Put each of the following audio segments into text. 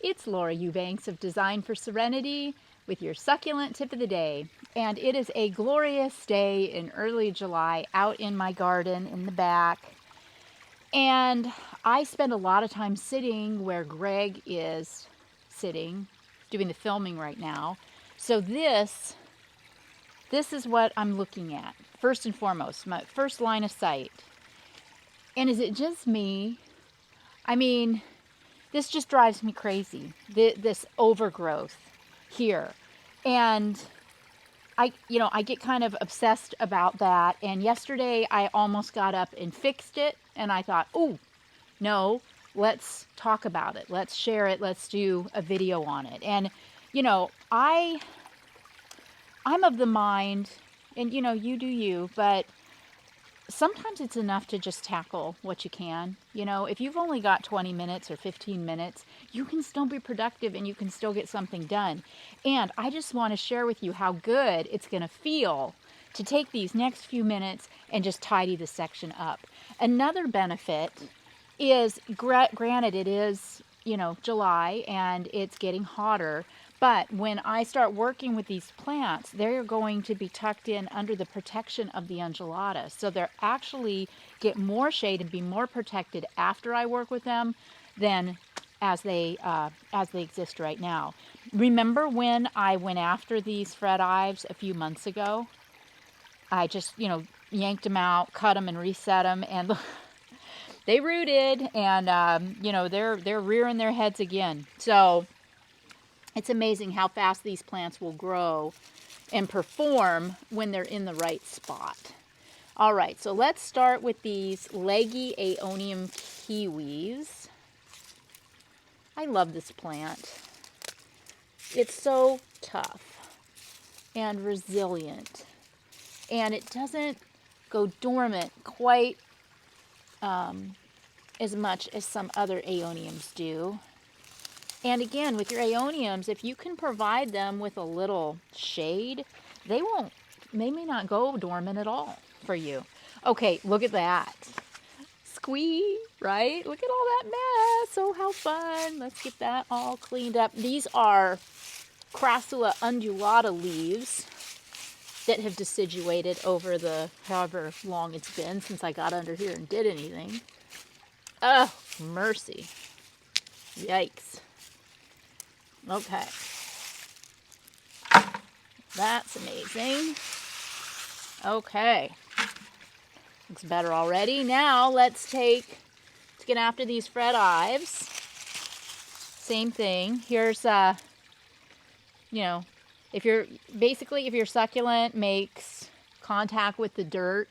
It's Laura Eubanks of Design for Serenity with your succulent tip of the day. And it is a glorious day in early July out in my garden in the back. And I spend a lot of time sitting where Greg is sitting, doing the filming right now. So this is what I'm looking at, first and foremost, my first line of sight. And is it just me? I mean, this just drives me crazy, this overgrowth here. And I get kind of obsessed about that. And yesterday I almost got up and fixed it. And I thought, oh, no, let's talk about it. Let's share it. Let's do a video on it. And, I'm of the mind, and, you do you, but sometimes it's enough to just tackle what you can. If you've only got 20 minutes or 15 minutes, you can still be productive and you can still get something done. And I just want to share with you how good it's going to feel to take these next few minutes and just tidy the section up. Another benefit is, granted, it is, July and it's getting hotter. But when I start working with these plants, they're going to be tucked in under the protection of the undulata. So they're actually get more shade and be more protected after I work with them than as they exist right now. Remember when I went after these Fred Ives a few months ago? I just, yanked them out, cut them and reset them, and they rooted, and, they're rearing their heads again. So it's amazing how fast these plants will grow and perform when they're in the right spot. All right, so let's start with these leggy Aeonium kiwis. I love this plant. It's so tough and resilient, and it doesn't go dormant quite as much as some other Aeoniums do. And again, with your Aeoniums, if you can provide them with a little shade, they may not go dormant at all for you. Okay, look at that. Squee, right? Look at all that mess. Oh, how fun. Let's get that all cleaned up. These are Crassula undulata leaves that have deciduated over the however long it's been since I got under here and did anything. Oh, mercy. Yikes. Okay. That's amazing. Okay. Looks better already. Now let's get after these Fred Ives. Same thing. Here's, if your succulent makes contact with the dirt,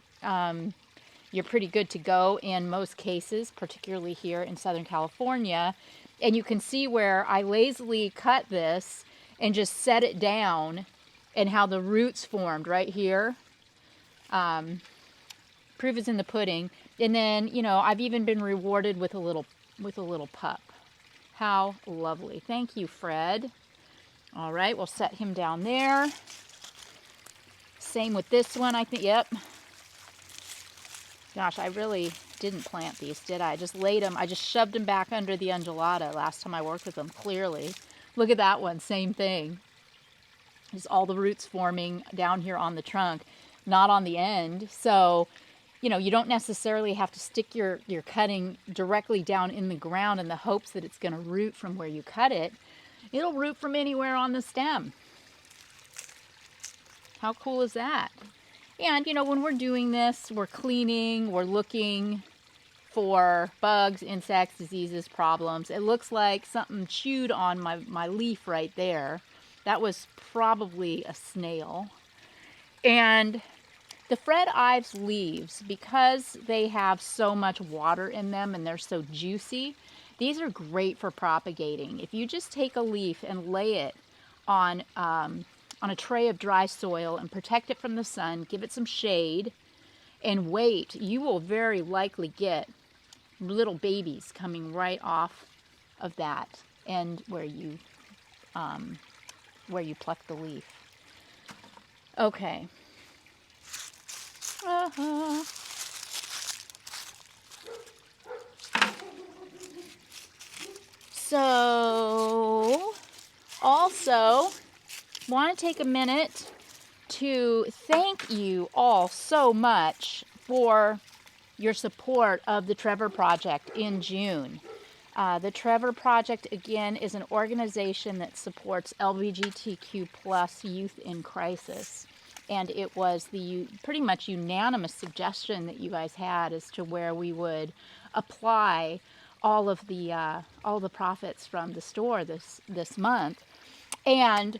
you're pretty good to go in most cases, particularly here in Southern California. And you can see where I lazily cut this and just set it down and how the roots formed right here. Proof is in the pudding. And then, I've even been rewarded with a little pup. How lovely. Thank you, Fred. All right, we'll set him down there. Same with this one, I think. Yep. Gosh, I really didn't plant these, did I? I just laid them. I just shoved them back under the undulata last time I worked with them, clearly. Look at that one, same thing. Just all the roots forming down here on the trunk, not on the end. So, you don't necessarily have to stick your cutting directly down in the ground in the hopes that it's going to root from where you cut it. It'll root from anywhere on the stem. How cool is that? And, when we're doing this, we're cleaning, we're looking for bugs, insects, diseases, problems. It looks like something chewed on my leaf right there. That was probably a snail. And the Fred Ives leaves, because they have so much water in them and they're so juicy, these are great for propagating. If you just take a leaf and lay it on a tray of dry soil and protect it from the sun, give it some shade, and wait, you will very likely get little babies coming right off of that end where you pluck the leaf. Okay. So, also, want to take a minute to thank you all so much for your support of the Trevor Project in June. The Trevor Project, again, is an organization that supports LGBTQ plus youth in crisis. And it was the pretty much unanimous suggestion that you guys had as to where we would apply all the profits from the store this month. And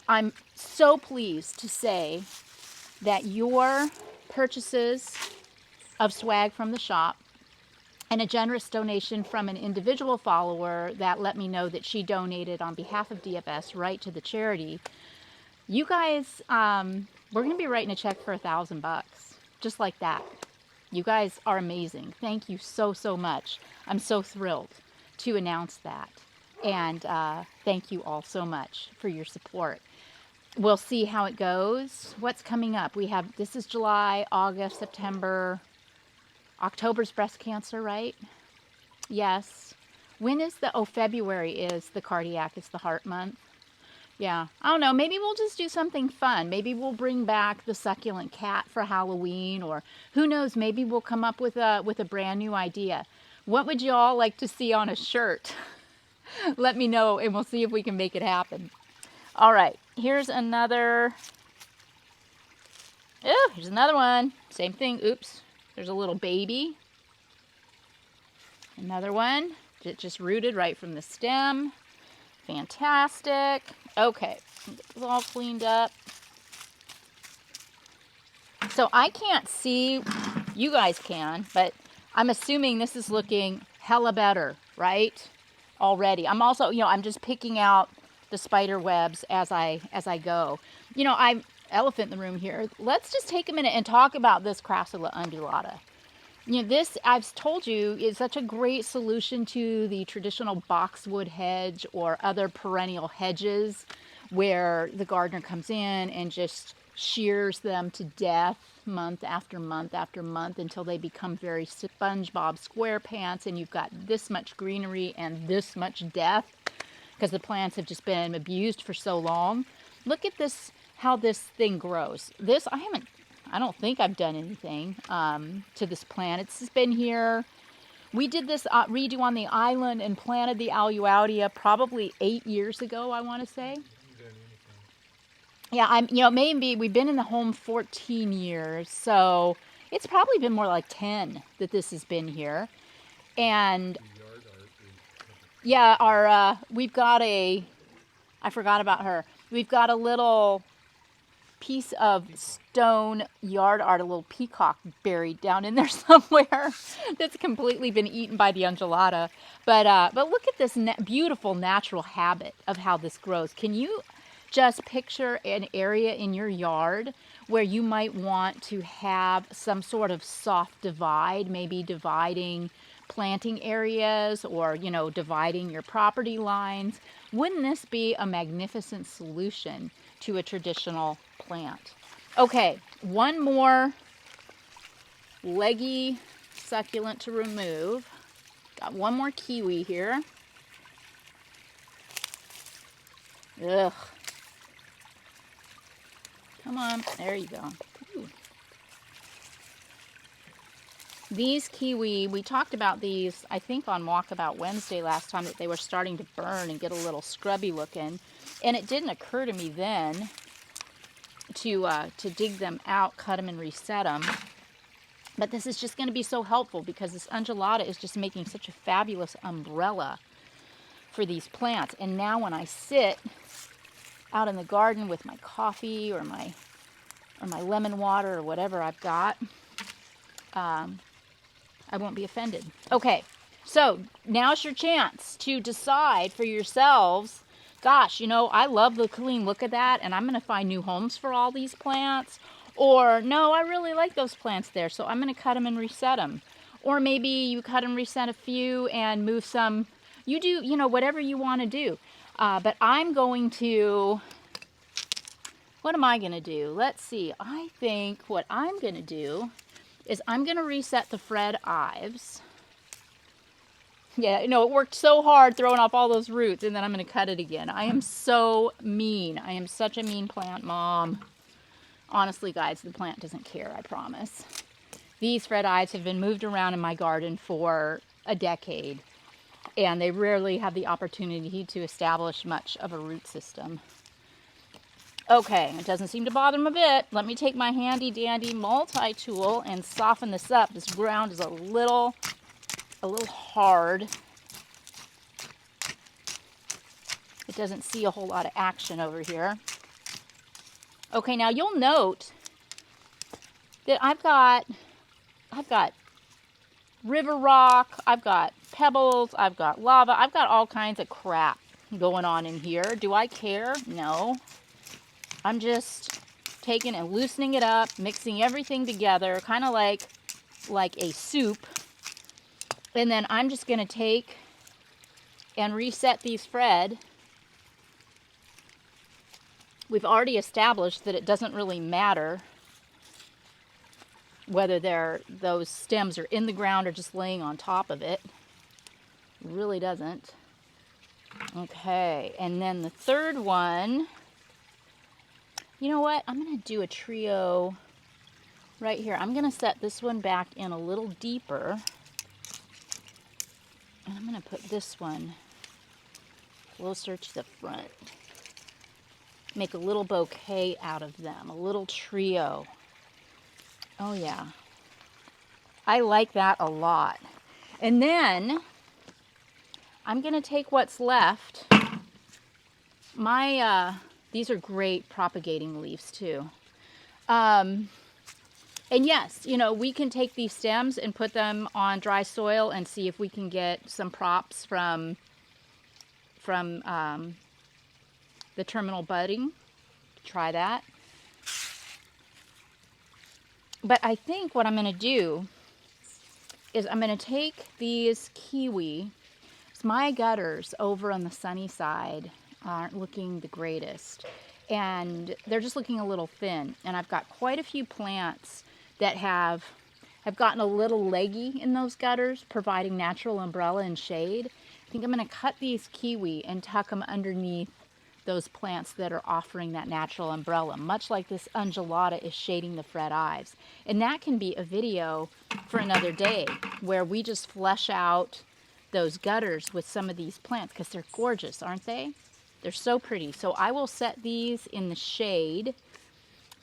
I'm so pleased to say that your purchases of swag from the shop and a generous donation from an individual follower that let me know that she donated on behalf of DFS right to the charity. You guys, we're going to be writing a check for $1,000, just like that. You guys are amazing. Thank you so, so much. I'm so thrilled to announce that. And thank you all so much for your support. We'll see how it goes. What's coming up? This is July, August, September, October's breast cancer, right? Yes. When is February is the cardiac, it's the heart month. Yeah, I don't know, maybe we'll just do something fun. Maybe we'll bring back the succulent cat for Halloween, or who knows, maybe we'll come up with a brand new idea. What would you all like to see on a shirt? Let me know and we'll see if we can make it happen. All right, here's another one. Same thing, oops. There's a little baby. Another one, just rooted right from the stem. Fantastic. Okay, get this all cleaned up. So I can't see, you guys can, but I'm assuming this is looking hella better, right? Already. I'm also, I'm just picking out the spider webs as I go. I'm elephant in the room here. Let's just take a minute and talk about this Crassula undulata. This, I've told you, is such a great solution to the traditional boxwood hedge or other perennial hedges where the gardener comes in and just shears them to death month after month after month until they become very SpongeBob SquarePants and you've got this much greenery and this much death because the plants have just been abused for so long. Look at this, how this thing grows. I don't think I've done anything to this plant. It's just been here. We did this redo on the island and planted the Aluaudia probably 8 years ago, I want to say. Yeah, maybe we've been in the home 14 years, so it's probably been more like 10 that this has been here. And yeah, we've got I forgot about her. We've got a little piece of stone yard art, a little peacock buried down in there somewhere that's completely been eaten by the undulata. But look at this beautiful natural habit of how this grows. Can you just picture an area in your yard where you might want to have some sort of soft divide, maybe dividing planting areas or, dividing your property lines? Wouldn't this be a magnificent solution to a traditional plant? Okay, one more leggy succulent to remove. Got one more kiwi here. Ugh. Come on, there you go. Ooh. These kiwi, we talked about these, I think on Walkabout Wednesday last time, that they were starting to burn and get a little scrubby looking. And it didn't occur to me then to dig them out, cut them, and reset them. But this is just going to be so helpful because this undulata is just making such a fabulous umbrella for these plants. And now when I sit out in the garden with my coffee or my lemon water or whatever I've got, I won't be offended. Okay, so now's your chance to decide for yourselves, gosh, I love the clean look of that and I'm going to find new homes for all these plants. Or, no, I really like those plants there, so I'm going to cut them and reset them. Or maybe you cut and reset a few and move some. You do, whatever you want to do. But I'm going to, what am I going to do? Let's see. I think what I'm going to do is I'm going to reset the Fred Ives. Yeah, no, it worked so hard throwing off all those roots, and then I'm going to cut it again. I am so mean. I am such a mean plant mom. Honestly, guys, the plant doesn't care, I promise. These Fred Ives have been moved around in my garden for a decade, and they rarely have the opportunity to establish much of a root system. Okay, it doesn't seem to bother them a bit. Let me take my handy dandy multi-tool and soften this up. This ground is a little hard. It doesn't see a whole lot of action over here. Okay, now you'll note that I've got river rock, I've got pebbles, I've got lava, I've got all kinds of crap going on in here. Do I care? No. I'm just taking and loosening it up, mixing everything together, kind of like a soup. And then I'm just going to take and reset these Fred. We've already established that it doesn't really matter whether those stems are in the ground or just laying on top of it. It really doesn't. Okay, and then the third one, you know what? I'm going to do a trio right here. I'm going to set this one back in a little deeper. And I'm going to put this one closer to the front. Make a little bouquet out of them, a little trio. Oh yeah, I like that a lot. And then I'm gonna take what's left. These are great propagating leaves too. And yes, you know, we can take these stems and put them on dry soil and see if we can get some props from the terminal budding. Try that. But I think what I'm going to do is I'm going to take these kiwi. My gutters over on the sunny side aren't looking the greatest, and they're just looking a little thin. And I've got quite a few plants that have gotten a little leggy in those gutters, providing natural umbrella and shade. I think I'm going to cut these kiwi and tuck them underneath those plants that are offering that natural umbrella, much like this undulata is shading the Fred Ives. And that can be a video for another day where we just flesh out those gutters with some of these plants, because they're gorgeous, aren't they? They're so pretty. So I will set these in the shade.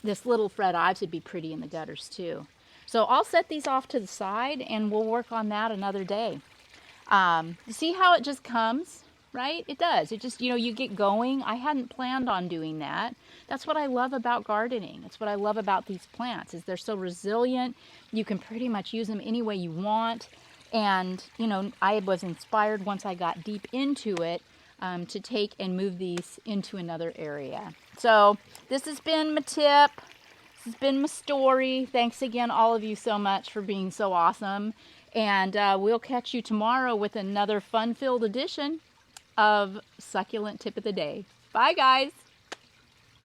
This little Fred Ives would be pretty in the gutters too. So I'll set these off to the side and we'll work on that another day. You see how it just comes? Right? It does. It just, you know, you get going. I hadn't planned on doing that. That's what I love about gardening. That's what I love about these plants, is they're so resilient. You can pretty much use them any way you want. And, you know, I was inspired once I got deep into it to take and move these into another area. So this has been my tip. This has been my story. Thanks again, all of you, so much for being so awesome. And we'll catch you tomorrow with another fun-filled edition of Succulent Tip of the Day. Bye, guys.